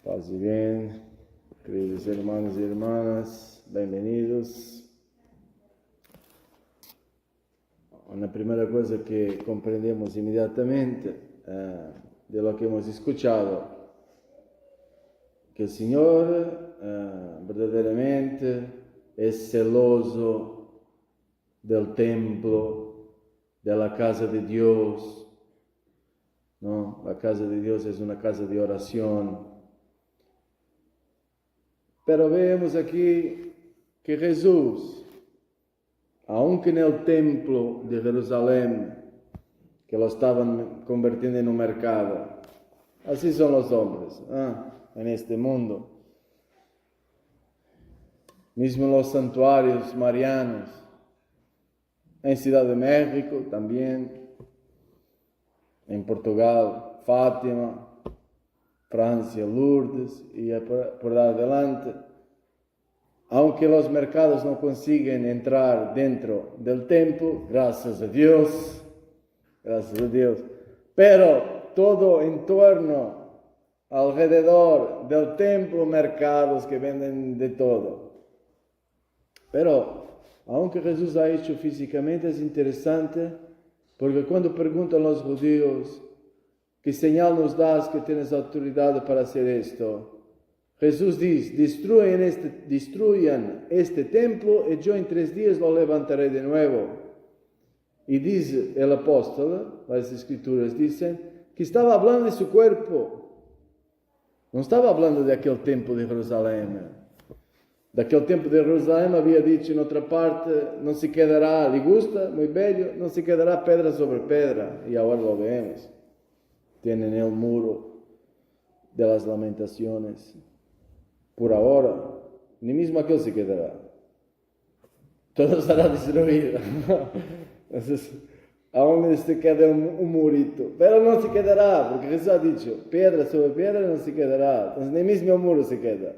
Paz y bien, queridos hermanos y hermanas, bienvenidos. Una primera cosa que comprendemos inmediatamente de lo que hemos escuchado, que el Señor verdaderamente es celoso del templo, de la casa de Dios, ¿no? La casa de Dios es una casa de oración. Pero vemos aquí que Jesús, aunque en el templo de Jerusalén, que lo estaban convirtiendo en un mercado, así son los hombres en este mundo. Mismo los santuarios marianos, en Ciudad de México también, en Portugal, Fátima, Francia, Lourdes y por adelante. Aunque los mercados no consiguen entrar dentro del templo, gracias a Dios, pero todo en torno, alrededor del templo, mercados que venden de todo. Pero, aunque Jesús ha hecho físicamente, es interesante, porque cuando preguntan los judíos, ¿qué señal nos das que tienes autoridad para hacer esto? Jesús dice, destruyan este templo y yo en 3 días lo levantaré de nuevo. Y dice el apóstol, las escrituras dicen, que estaba hablando de su cuerpo. No estaba hablando de aquel templo de Jerusalén. De aquel templo de Jerusalén había dicho en otra parte, no se quedará, le gusta, muy bello, no se quedará pedra sobre pedra. Y ahora lo vemos. Tienen el muro de las lamentaciones. Por ahora, ni mismo aquel se quedará. Todo estará destruido. Entonces, aún se queda un murito. Pero no se quedará, porque Jesús ha dicho, piedra sobre piedra no se quedará. Entonces, ni mismo el muro se queda.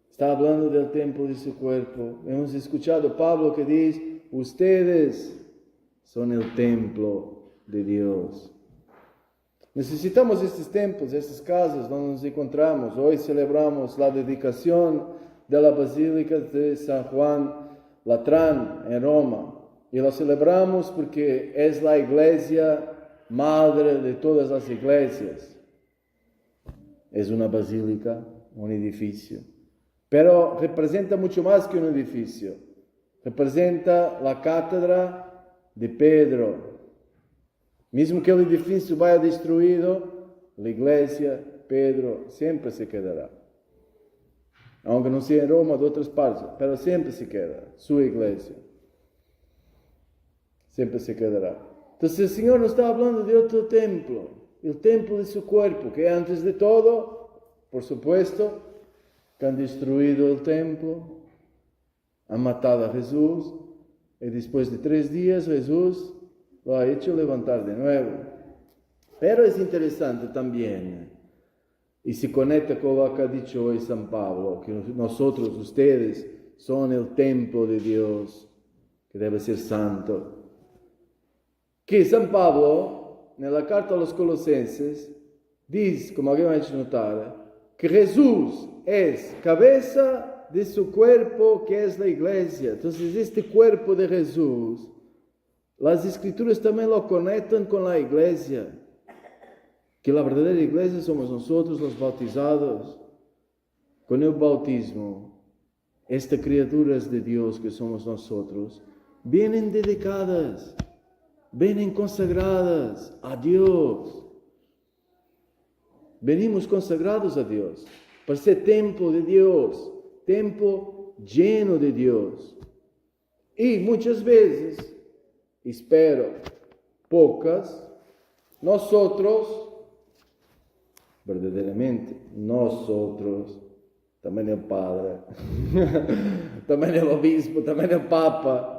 Está hablando del templo de su cuerpo. Hemos escuchado a Pablo que dice, ustedes son el templo de Dios. Necesitamos estos templos, estas casas donde nos encontramos. Hoy celebramos la dedicación de la Basílica de San Juan Latrán en Roma. Y lo celebramos porque es la iglesia madre de todas las iglesias. Es una basílica, un edificio. Pero representa mucho más que un edificio. Representa la cátedra de Pedro. Mismo que el edificio vaya destruido, la iglesia, Pedro, siempre se quedará. Aunque no sea en Roma, de otras partes, pero siempre se queda, su iglesia. Siempre se quedará. Entonces el Señor nos está hablando de otro templo, el templo de su cuerpo, que antes de todo, por supuesto, que han destruido el templo, han matado a Jesús, y después de 3 días Jesús lo ha hecho levantar de nuevo. Pero es interesante también, y se conecta con lo que ha dicho hoy San Pablo, que nosotros, ustedes, son el templo de Dios, que debe ser santo. Que San Pablo, en la carta a los Colosenses, dice, como alguien ha hecho notar, que Jesús es cabeza de su cuerpo, que es la iglesia. Entonces, este cuerpo de Jesús, las escrituras también lo conectan con la iglesia, que la verdadera iglesia somos nosotros los bautizados. Con el bautismo, estas criaturas de Dios que somos nosotros, vienen dedicadas, vienen consagradas a Dios. Venimos consagrados a Dios, para ser templo de Dios, templo lleno de Dios. Y muchas veces, espero, pocas, nosotros, verdaderamente, nosotros, también el Padre, también el Obispo, también el Papa,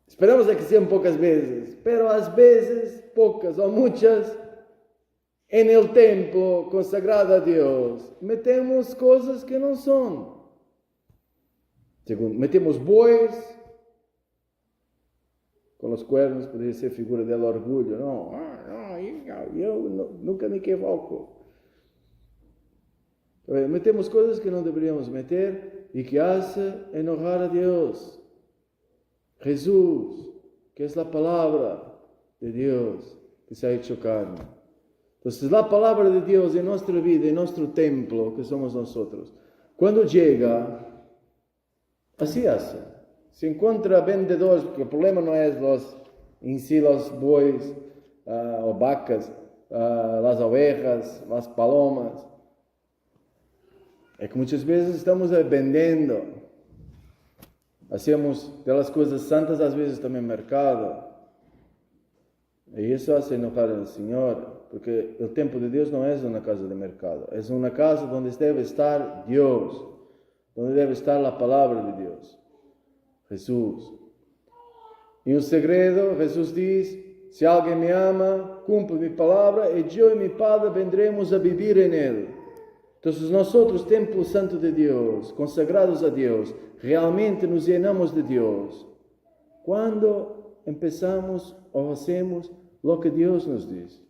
esperamos que sean pocas veces, pero a veces, pocas o muchas, en el templo consagrado a Dios, metemos cosas que no son. Segundo, metemos bueyes, con los cuernos, podría ser figura del orgullo. No, yo nunca me equivoco. Metemos coisas que não deveríamos meter e que hace enojar a Deus. Jesús, que es la palabra de Dios que se ha hecho carne. Entonces, la palabra de Dios en nuestra vida, en nuestro templo, que somos nosotros, cuando llega, así hace. Se encuentra vendedores, porque el problema no es en sí los bueyes o vacas, las ovejas, las palomas. É que muitas vezes estamos vendendo. Hacemos de las coisas santas, às vezes também mercado. E isso hace enojar al Senhor, porque o templo de Deus não é uma casa de mercado, é uma casa onde deve estar Deus, onde deve estar a palavra de Deus, Jesús. E um segredo, Jesus diz: se alguém me ama, cumpre minha palavra, e eu e meu Padre vendremos a viver em ele. Então, nós, templo santo de Deus, consagrados a Deus, realmente nos llenamos de Deus quando empezamos ou hacemos lo que Deus nos diz.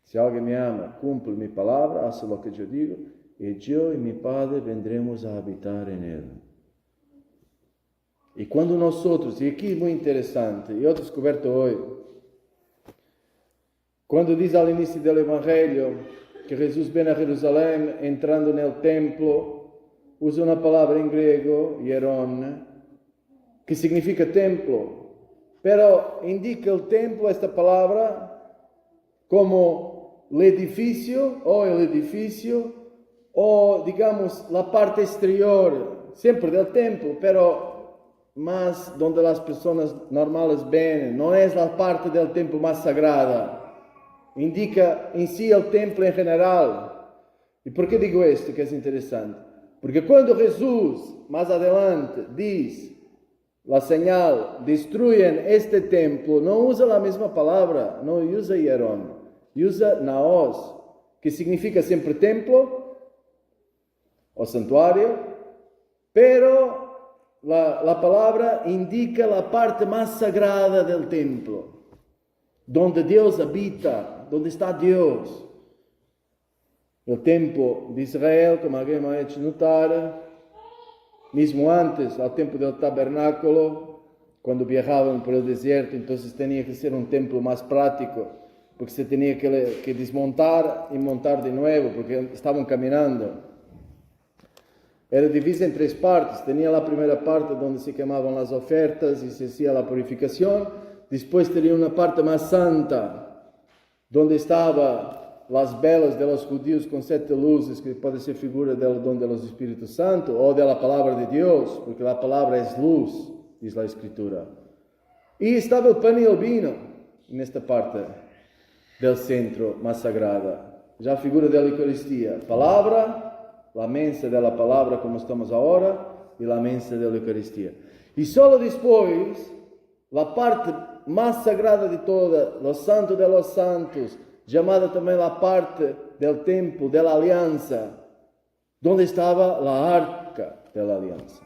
Se alguém me ama, cumpre minha palavra, hace lo que eu digo, e eu e meu Padre vendremos a habitar em ele. E quando nós, e aqui é muito interessante, e eu descoberto hoje, quando diz ao início do Evangelho que Jesus vem a Jerusalém, entrando no templo, usa uma palavra em grego, hieron, que significa templo, pero indica o templo, esta palavra, como el edificio, o digamos, la parte exterior, siempre del templo, pero más donde las personas normales ven, no es la parte del templo más sagrada. Indica em si o templo em geral. E por que digo isto que é interessante? Porque quando Jesus, mais adelante, diz a señal, destruyen este templo, não usa a mesma palavra, não usa hieron, usa naos, que significa sempre templo, o santuário, pero la palavra indica a parte mais sagrada del templo, donde Deus habita, donde está Deus. O templo de Israel, como alguém me ha hecho notar, mesmo antes, ao tempo do tabernáculo, quando viajavam por el deserto, então tinha que ser um templo mais prático, porque se tinha que desmontar e montar de novo, porque estavam caminhando. Era dividido em 3 partes. Tinha a primeira parte onde se queimavam as ofertas e se hacía a purificação. Depois teria uma parte mais santa, onde estavam as velas de los judíos com 7 luzes, que pode ser figura do dom do Espírito Santo ou da palavra de Deus, porque a palavra é luz, diz a Escritura. E estava o pão e o vinho nesta parte do centro mais sagrada, já a figura da Eucaristia. Palavra, a mensa da palavra, como estamos agora, e a mensa da Eucaristia. E só depois, a parte mais sagrada de toda, o santo de los santos, chamada também a parte do templo, da aliança, onde estava a arca da aliança.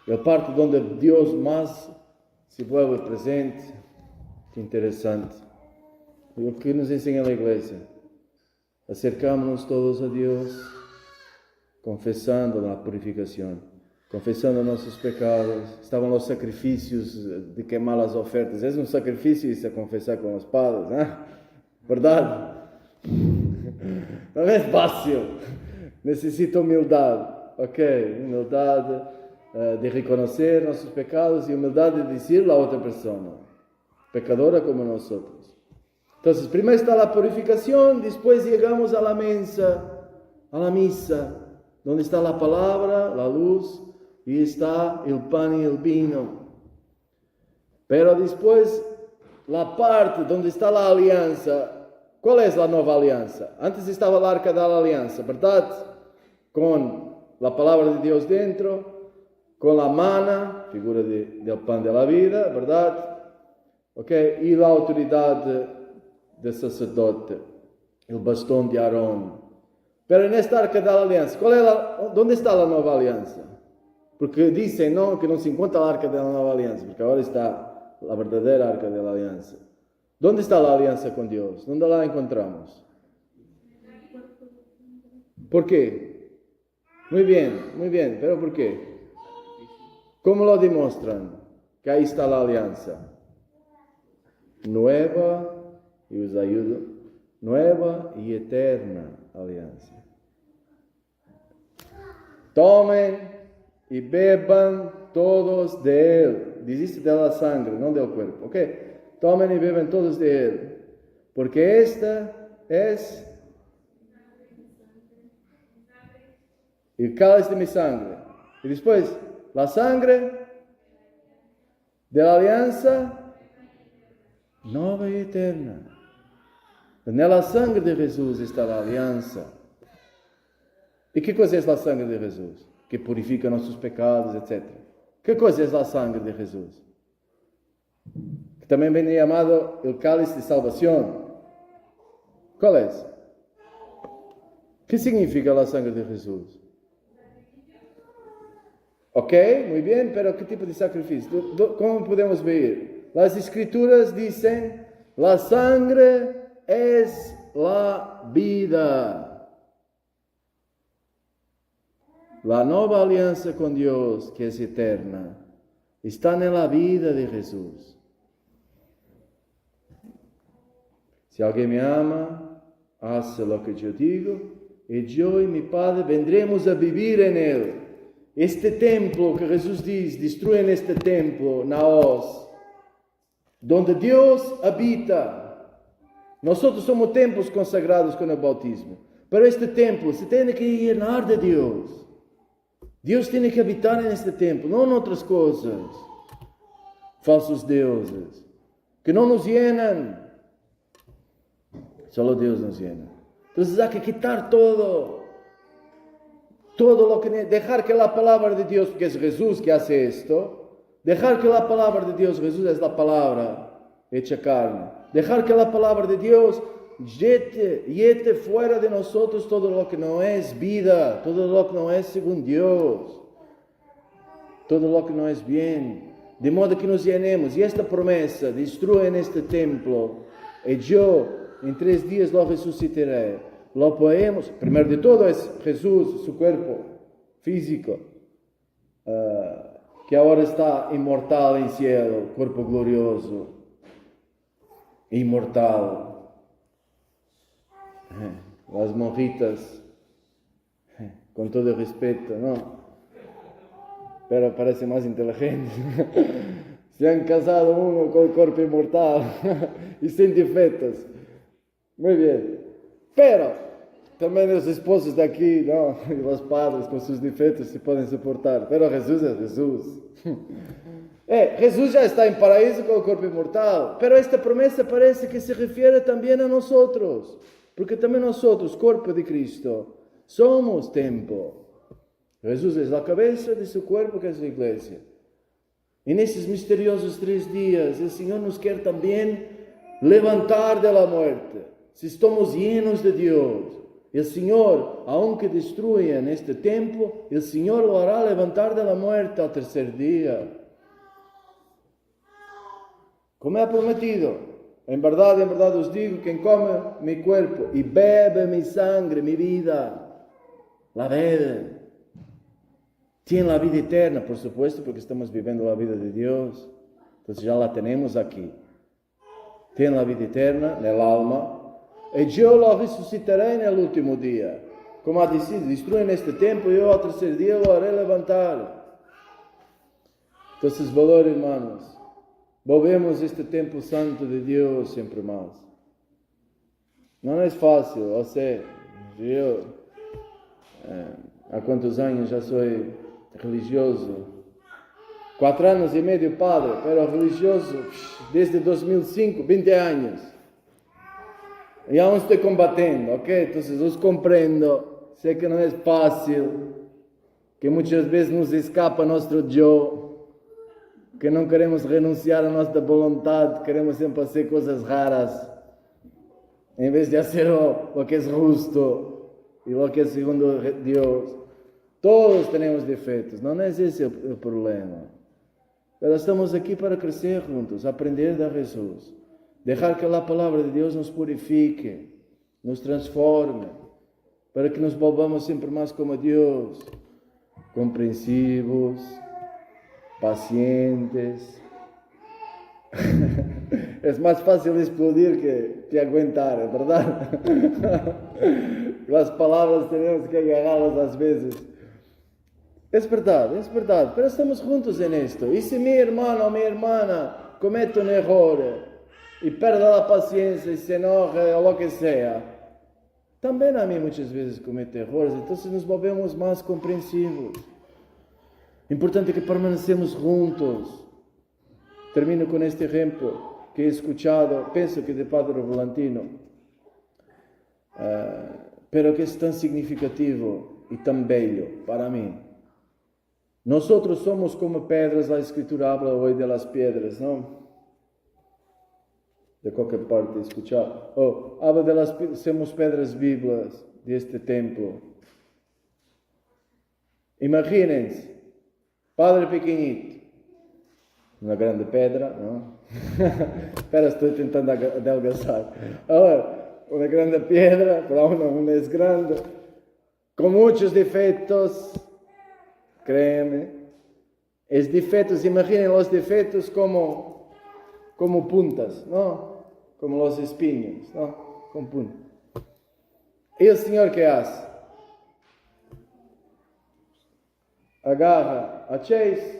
É a parte onde Deus mais se vuelve presente. Que interessante. E o que nos ensina a igreja? Acercamos-nos todos a Deus, confessando na purificação, confessando nossos pecados. Estavam os sacrifícios de queimar as ofertas. É um sacrifício isso, a confessar com os padres, né? Verdade? Não é fácil. Necessita humildade. Ok, humildade de reconhecer nossos pecados e humildade de dizer a outra pessoa, pecadora como nós outros. Então, primeiro está a purificação, depois chegamos à mesa, à missa, onde está a palavra, a luz, e está o pão e o vinho. Pero depois, a parte onde está a aliança. Qual é a nova aliança? Antes estava a arca da aliança, verdade? Com a palavra de Deus dentro, com a mana, figura do pão da vida, verdade? Ok? E a autoridade do sacerdote, o bastão de Arão. Pero nesta arca da aliança, onde está a nova aliança? Porque dizem não, que não se encontra a arca da nova aliança, porque agora está a verdadeira arca da aliança. Onde está a aliança com Deus? Onde lá encontramos? ¿Por qué? Muy bien, pero ¿por qué? ¿Cómo lo demuestran? Que ahí está la alianza. Nueva, y os ayudo, nueva y eterna alianza. Tomen y beban todos de él. Dijiste de la sangre, no del cuerpo. ¿Ok? Tomen y beban todos de él. Porque esta es el cáliz de mi sangre. Y después, la sangre de la alianza nueva y eterna. En la sangre de Jesús está la alianza. ¿Y qué cosa es la sangre de Jesús? Que purifica nuestros pecados, etc. ¿Qué cosa es la sangre de Jesús? Que también viene llamado el cáliz de salvación. ¿Cuál es? ¿Qué significa la sangre de Jesús? Ok, muy bien, pero ¿qué tipo de sacrificio? ¿Cómo podemos ver? Las escrituras dicen, la sangre es la vida. La nueva alianza con Dios, que es eterna, está en la vida de Jesús. Si alguien me ama, hace lo que yo digo, y yo y mi Padre vendremos a vivir en él. Este templo que Jesús dice, destruyen este templo, naos, donde Dios habita. Nosotros somos templos consagrados con el bautismo, pero este templo se tiene que llenar de Dios. Dios tiene que habitar en este templo, no en otras cosas. Falsos dioses, que no nos llenan. Solo Dios nos llena. Entonces hay que quitar todo lo que... Dejar que la palabra de Dios, porque es Jesús que hace esto, dejar que la palabra de Dios, Jesús es la palabra hecha carne, dejar que la palabra de Dios yete fuera de nosotros todo lo que no es vida, todo lo que no es según Dios, todo lo que no es bien, de modo que nos llenemos. Y esta promesa, destruyen este templo, y yo en 3 días lo resucitaré. Lo podemos, primero de todo es Jesús, su cuerpo físico, que ahora está inmortal en cielo, cuerpo glorioso, inmortal. Las monjitas, con todo respeto, ¿no? Pero parece más inteligente. Se han casado uno con el cuerpo inmortal y sin defectos. Muy bien. Pero también los esposos de aquí, ¿no? Y los padres con sus defectos se pueden soportar. Pero Jesús es Jesús. Jesús ya está en paraíso con el cuerpo inmortal. Pero esta promesa parece que se refiere también a nosotros. Porque también nosotros, cuerpo de Cristo, somos templo. Jesús es la cabeza de su cuerpo, que es la iglesia. En esos misteriosos 3 días, el Señor nos quiere también levantar de la muerte. Si estamos llenos de Dios, el Señor, aunque destruyan este templo, el Señor lo hará levantar de la muerte al 3er día. Como ha prometido. En verdad os digo, quien come mi cuerpo y bebe mi sangre, mi vida, la bebe, tiene la vida eterna, por supuesto, porque estamos viviendo la vida de Dios. Entonces ya la tenemos aquí. Tiene la vida eterna en el alma. Y yo lo resucitaré en el último día. Como ha dicho, destruyen este templo y yo al 3er día lo haré levantar. Entonces, valor, hermanos. Volvemos a este templo santo de Dios siempre más. No es fácil, o sea, yo ¿a cuántos años ya soy religioso? 4 años y medio padre, pero religioso desde 2005, 20 años. Y aún estoy combatiendo, ¿ok? Entonces os comprendo, sé que no es fácil, que muchas veces nos escapa nuestro yo, que não queremos renunciar a nossa vontade, queremos sempre fazer coisas raras, em vez de fazer o que é justo e o que é segundo Deus. Todos temos defeitos, não é esse o problema. Mas estamos aqui para crescer juntos, aprender de Jesus, deixar que a palavra de Deus nos purifique, nos transforme, para que nos volvamos sempre mais como Deus, compreensivos, pacientes. É mais fácil explodir que aguentar, é verdade? As palavras temos que agarrá-las às vezes. É verdade, pero estamos juntos en esto. E se mi hermano o mi hermana comete un error e perde la paciencia e se enoja o lo que sea, também a mim muitas vezes comete errores, então nos volvemos mais compreensivos. Importante que permanecemos juntos. Termino con este ejemplo que he escuchado, pienso que de Padre Volantino, pero que es tan significativo y tan bello para mí. Nosotros somos como pedras, la Escritura habla hoy de las piedras, ¿no? De cualquier parte he escuchado. Habla de las piedras, somos pedras vivas de este templo. Imagínense, Padre pequeñito, una grande pedra, ¿no? Pero estoy tentando adelgazar. Ahora, una grande piedra, pero una es grande, con muchos defectos, créeme. Es defectos, imaginen los defectos como puntas, ¿no? Como los espinhos, ¿no? Con puntas. ¿Y el Señor qué hace? Agarra a Chase,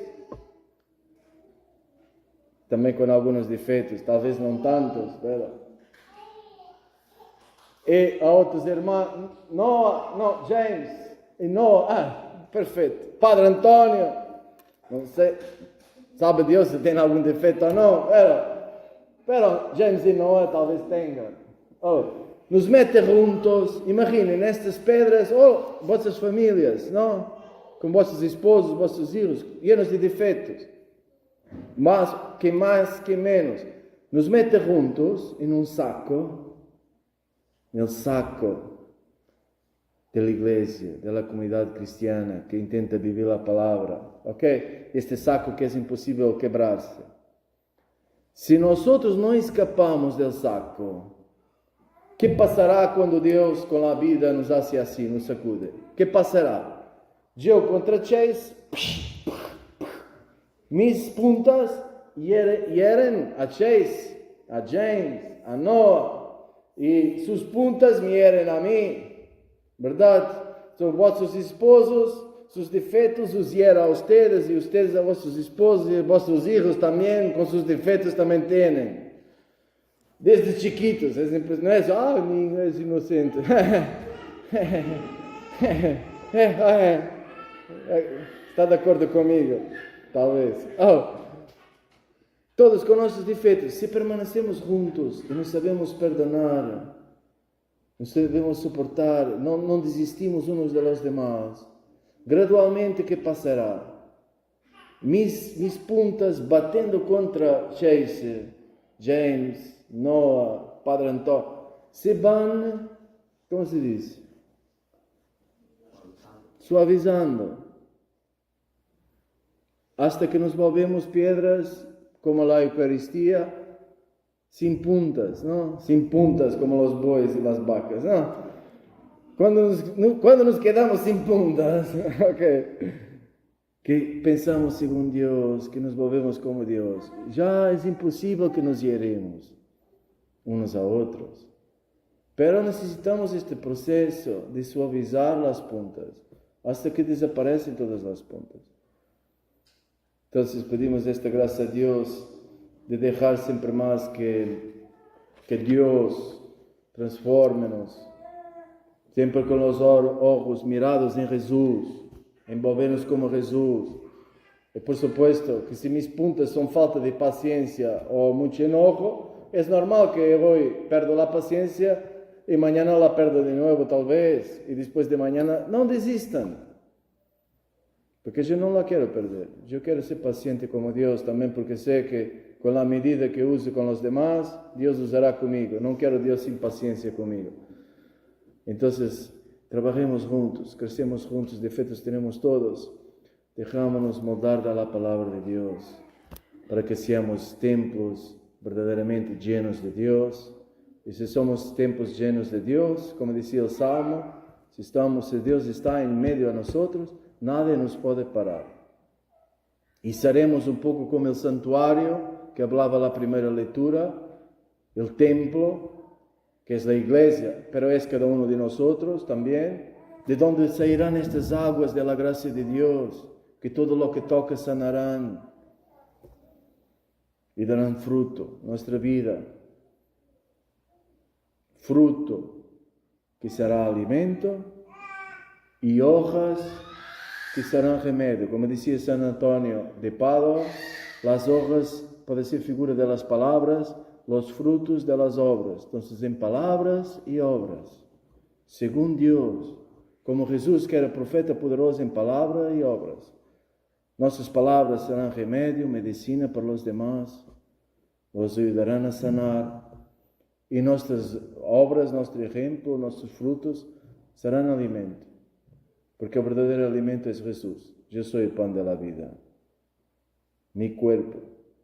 também com alguns defeitos, talvez não tantos, pero... E a outros irmãos, Noah, James, e Noah, perfeito. Padre Antônio, não sei, sabe Deus se tem algum defeito ou não, pero James e Noah talvez tenham. Nos mete juntos, imaginem, estas pedras, vossas famílias, não? Com vossos esposos, vossos filhos, llenos de defeitos. Más que menos, nos mete juntos en el saco de la iglesia, de la comunidad cristiana que intenta vivir la palabra, ¿ok? Este saco que es imposible quebrarse. Si nosotros no escapamos del saco, ¿qué pasará cuando Dios con la vida nos hace así, nos sacude? ¿Qué pasará? Yo contra Chase, mis puntas hieren a Chase, a James, a Noah, y sus puntas me hieren a mí, ¿verdad? Son vuestros esposos, sus defectos os hieren a ustedes, y ustedes a vuestros esposos, y vuestros hijos también, con sus defectos también tienen. Desde chiquitos, no es, niño es inocente. Está de acordo comigo? Talvez. Todos com nossos defeitos, se permanecemos juntos e nos sabemos perdonar, nos sabemos suportar, não desistimos uns dos demais, gradualmente, que passará? Mis puntas batendo contra Chase, James, Noah, Padre Antônio, se van, como se diz? Suavizando. Hasta que nos volvemos piedras como la Eucaristía, sin puntas, ¿no? Sin puntas como los bueyes y las vacas, ¿no? Cuando nos quedamos sin puntas, okay, que pensamos según Dios, que nos volvemos como Dios, ya es imposible que nos hieremos unos a otros. Pero necesitamos este proceso de suavizar las puntas hasta que desaparecen todas las puntas. Entonces pedimos esta gracia a Dios de dejar siempre más que Dios transforme-nos, siempre con los ojos mirados en Jesús, envolvernos como Jesús. Y por supuesto que si mis puntas son falta de paciencia o mucho enojo, es normal que hoy pierdo la paciencia y mañana la pierdo de nuevo tal vez, y después de mañana. No desistan. Porque yo no la quiero perder. Yo quiero ser paciente como Dios también, porque sé que con la medida que use con los demás, Dios usará conmigo. No quiero Dios sin paciencia conmigo. Entonces, trabajemos juntos, crecemos juntos, defectos tenemos todos. Dejámonos moldar de la palabra de Dios, para que seamos templos verdaderamente llenos de Dios. Y si somos templos llenos de Dios, como decía el Salmo, Si Dios está en medio de nosotros, nada nos puede parar. Y seremos un poco como el santuario que hablaba la primera lectura, el templo, que es la iglesia, pero es cada uno de nosotros también, de donde sairán estas aguas de la gracia de Dios, que todo lo que toca sanarán y darán fruto, nuestra vida, fruto que será alimento y hojas que serán remedio. Como decía San Antonio de Padua, las hojas pueden ser figura de las palabras, los frutos de las obras. Entonces, en palabras y obras, según Dios, como Jesús, que era profeta poderoso en palabras y obras. Nuestras palabras serán remedio, medicina para los demás, nos ayudarán a sanar. Y nuestras obras, nuestro ejemplo, nuestros frutos serán alimento. Porque el verdadero alimento es Jesús. Yo soy el pan de la vida. Mi cuerpo,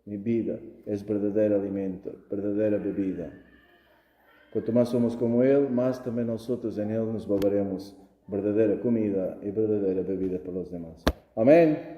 mi vida es verdadero alimento, verdadera bebida. Cuanto más somos como Él, más también nosotros en Él nos volveremos verdadera comida y verdadera bebida para los demás. Amén.